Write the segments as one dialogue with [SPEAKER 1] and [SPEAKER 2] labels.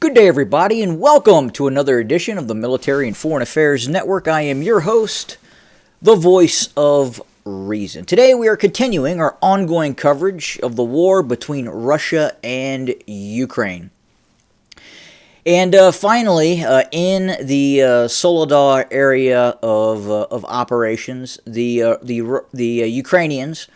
[SPEAKER 1] Good day, everybody, and welcome to another edition of the Military and Foreign Affairs Network. I am your host, the voice of reason. Today, we are continuing our ongoing coverage of the war between Russia and Ukraine. And finally, in the Soledar area of operations, the Ukrainians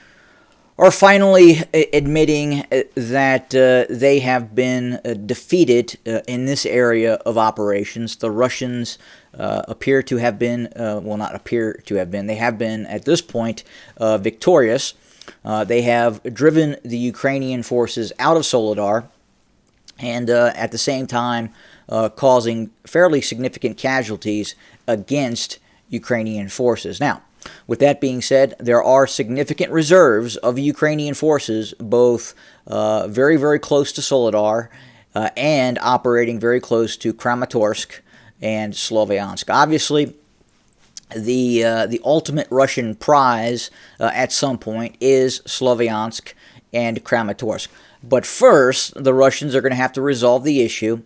[SPEAKER 1] are finally admitting that they have been defeated in this area of operations. The Russians appear to have been, not appear to have been, they have been at this point victorious. They have driven the Ukrainian forces out of Soledar and at the same time causing fairly significant casualties against Ukrainian forces. Now, with that being said, there are significant reserves of Ukrainian forces, both very, very close to Soledar and operating very close to Kramatorsk and Sloviansk. Obviously, the ultimate Russian prize at some point is Sloviansk and Kramatorsk. But first, the Russians are going to have to resolve the issue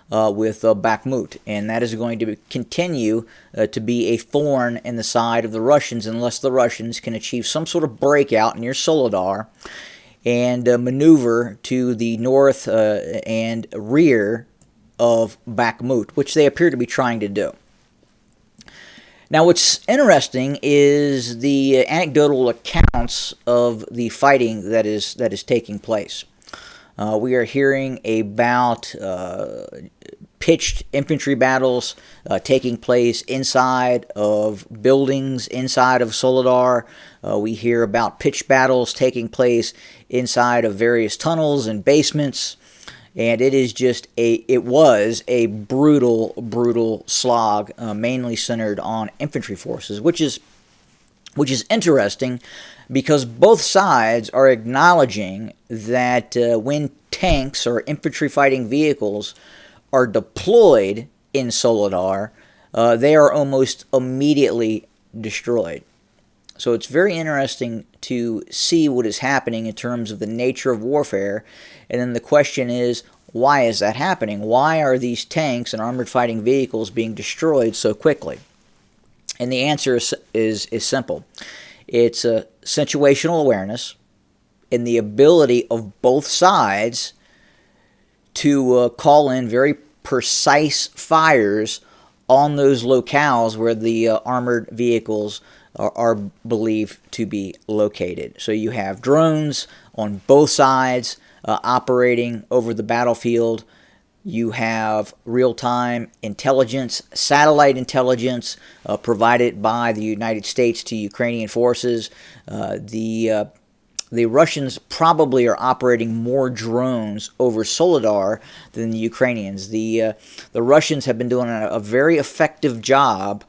[SPEAKER 1] with Bakhmut, and that is going to continue to be a thorn in the side of the Russians unless the Russians can achieve some sort of breakout near Soledar and maneuver to the north and rear of Bakhmut, which they appear to be trying to do. Now, what's interesting is the anecdotal accounts of the fighting that is taking place. We are hearing about pitched infantry battles taking place inside of buildings inside of Soledar. We hear about pitched battles taking place inside of various tunnels and basements. And it was a brutal slog, mainly centered on infantry forces, which is interesting because both sides are acknowledging that when tanks or infantry fighting vehicles are deployed in Soledar, they are almost immediately destroyed. So it's very interesting to see what is happening in terms of the nature of warfare. And then the question is, why is that happening? Why are these tanks and armored fighting vehicles being destroyed so quickly? And the answer is simple. It's a situational awareness and the ability of both sides to call in very precise fires on those locales where the armored vehicles are believed to be located. So you have drones on both sides operating over the battlefield. You have real-time intelligence, satellite intelligence provided by the United States to Ukrainian forces. The Russians probably are operating more drones over Soledar than the Ukrainians. The Russians have been doing a very effective job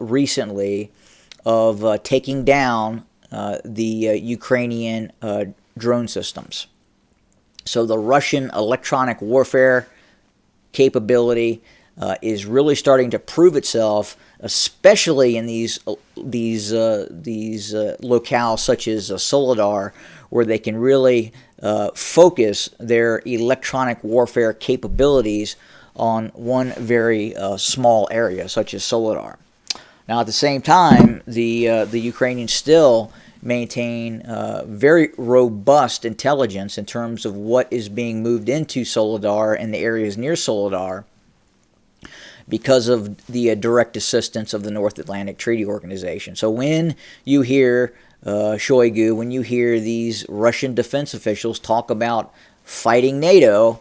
[SPEAKER 1] recently of taking down the Ukrainian drone systems. So the Russian electronic warfare capability is really starting to prove itself, especially in these locales such as Soledar, where they can really focus their electronic warfare capabilities on one very small area, such as Soledar. Now, at the same time, the Ukrainians still maintain very robust intelligence in terms of what is being moved into Soledar and the areas near Soledar because of the direct assistance of the North Atlantic Treaty Organization. So when you hear Shoigu, when you hear these Russian defense officials talk about fighting NATO,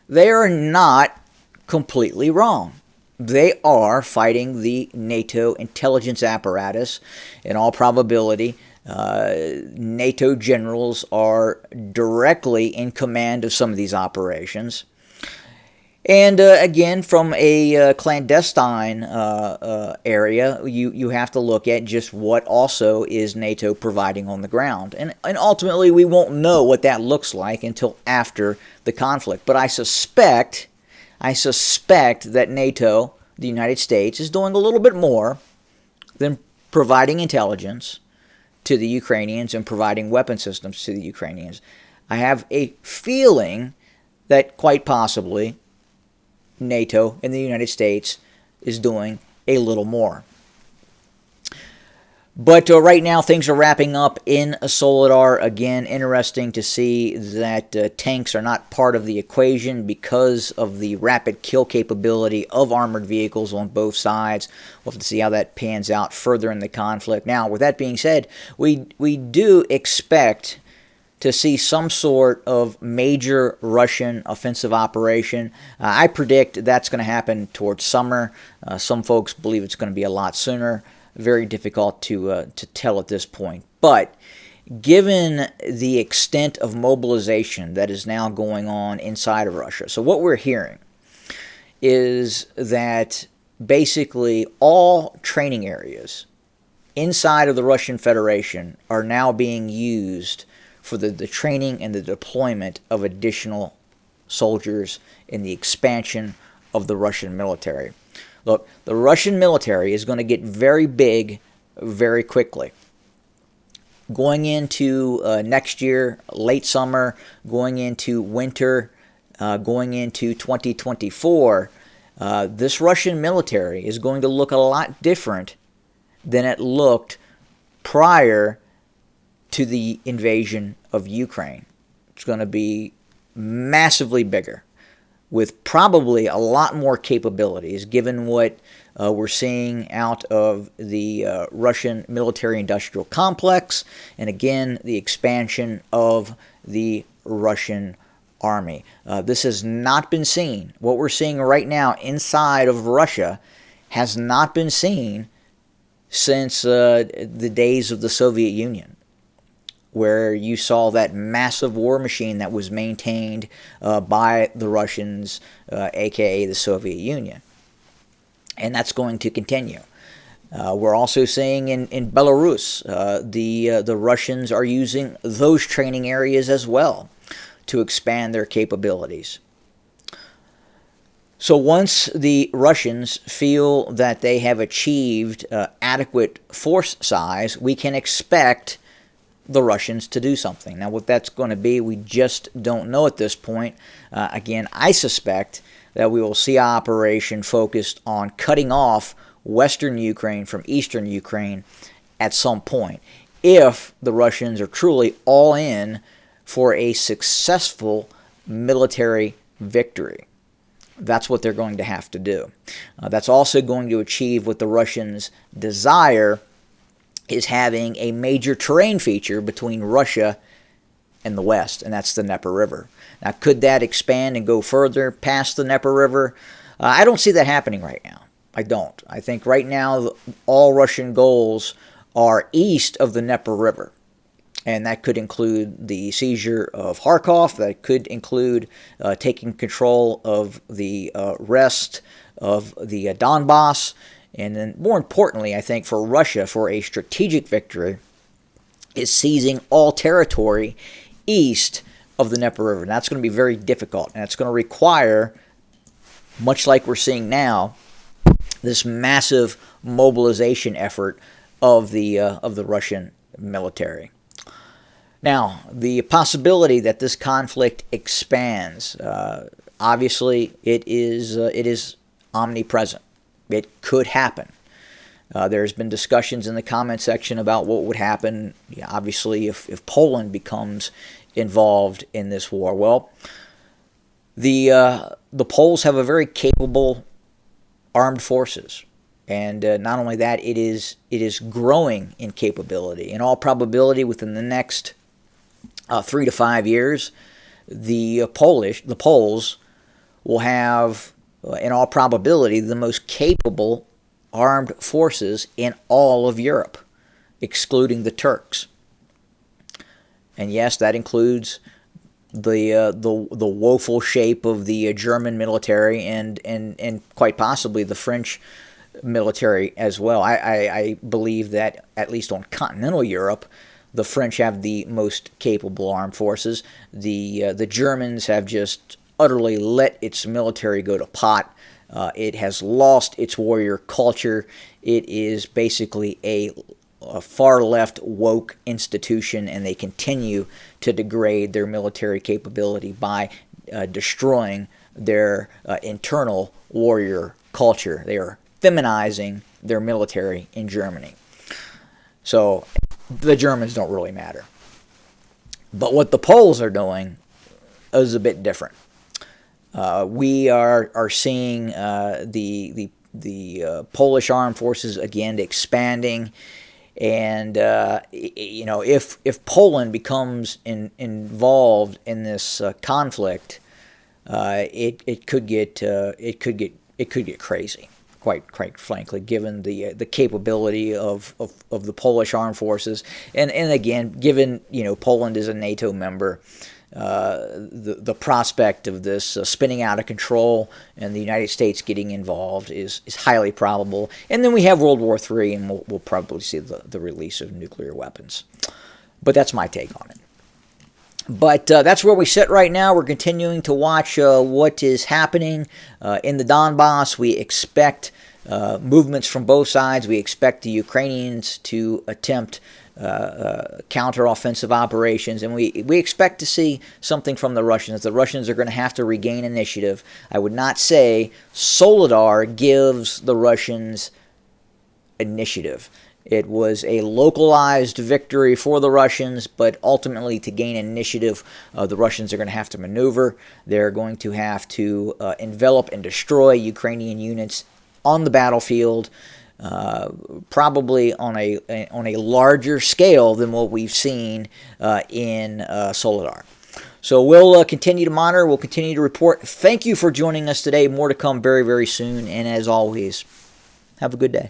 [SPEAKER 1] they are not completely wrong. They are fighting the NATO intelligence apparatus. In all probability, NATO generals are directly in command of some of these operations. And again, from a clandestine area, you have to look at just what also is NATO providing on the ground. And ultimately, we won't know what that looks like until after the conflict. But I suspect that NATO, the United States, is doing a little bit more than providing intelligence to the Ukrainians and providing weapon systems to the Ukrainians. I have a feeling that quite possibly NATO and the United States is doing a little more. But right now things are wrapping up in Soledar. Again, interesting to see that tanks are not part of the equation because of the rapid kill capability of armored vehicles on both sides. We'll have to see how that pans out further in the conflict. Now, with that being said, we do expect to see some sort of major Russian offensive operation. I predict that's going to happen towards summer. Some folks believe it's going to be a lot sooner. Very difficult to tell at this point. But given the extent of mobilization that is now going on inside of Russia, so what we're hearing is that basically all training areas inside of the Russian Federation are now being used for the training and the deployment of additional soldiers in the expansion of the Russian military. Look, the Russian military is going to get very big very quickly. Going into next year, late summer, going into winter, going into 2024, this Russian military is going to look a lot different than it looked prior to the invasion of Ukraine. It's going to be massively bigger, with probably a lot more capabilities, given what we're seeing out of the Russian military-industrial complex, and again, the expansion of the Russian army. This has not been seen. What we're seeing right now inside of Russia has not been seen since the days of the Soviet Union, where you saw that massive war machine that was maintained by the Russians, aka the Soviet Union. And that's going to continue. We're also seeing in Belarus, the Russians are using those training areas as well to expand their capabilities. So once the Russians feel that they have achieved adequate force size, we can expect the Russians to do something. Now, what that's going to be, we just don't know at this point. Again, I suspect that we will see an operation focused on cutting off western Ukraine from eastern Ukraine at some point, if the Russians are truly all in for a successful military victory. That's what they're going to have to do. That's also going to achieve what the Russians desire, is having a major terrain feature between Russia and the West, and that's the Dnieper River. Now, could that expand and go further past the Dnieper River? I don't see that happening right now. I don't. I think right now all Russian goals are east of the Dnieper River, and that could include the seizure of Kharkov. That could include taking control of the rest of the Donbass. And then, more importantly, I think for Russia, for a strategic victory, is seizing all territory east of the Dnieper River. And that's going to be very difficult, and it's going to require, much like we're seeing now, this massive mobilization effort of the Russian military. Now, the possibility that this conflict expands, obviously, it is omnipresent. It could happen. There's been discussions in the comment section about what would happen, obviously, if Poland becomes involved in this war. Well, the Poles have a very capable armed forces, and not only that, it is growing in capability. In all probability, within the next 3 to 5 years, the Poles will have, in all probability, the most capable armed forces in all of Europe, excluding the Turks. And yes, that includes the woeful shape of the German military and quite possibly the French military as well. I believe that, at least on continental Europe, the French have the most capable armed forces. The Germans have just utterly let its military go to pot. It has lost its warrior culture. It is basically a far-left woke institution, and they continue to degrade their military capability by destroying their internal warrior culture. They are feminizing their military in Germany. So the Germans don't really matter. But what the Poles are doing is a bit different. We are seeing the Polish armed forces again expanding, and if Poland becomes involved in this conflict, it could get crazy. Quite frankly, given the capability of the Polish armed forces, and again, given Poland is a NATO member, the prospect of this spinning out of control and the United States getting involved is highly probable. And then we have World War III, and we'll probably see the release of nuclear weapons. But that's my take on it. But that's where we sit right now. We're continuing to watch what is happening in the Donbass. We expect movements from both sides. We expect the Ukrainians to attempt counteroffensive operations, and we expect to see something from the Russians. The Russians are going to have to regain initiative. I would not say Soledar gives the Russians initiative. It was a localized victory for the Russians, but ultimately to gain initiative, the Russians are going to have to maneuver. They're going to have to envelop and destroy Ukrainian units on the battlefield, probably on a larger scale than what we've seen in Soledar. So we'll continue to monitor. We'll continue to report. Thank you for joining us today. More to come very, very soon. And as always, have a good day.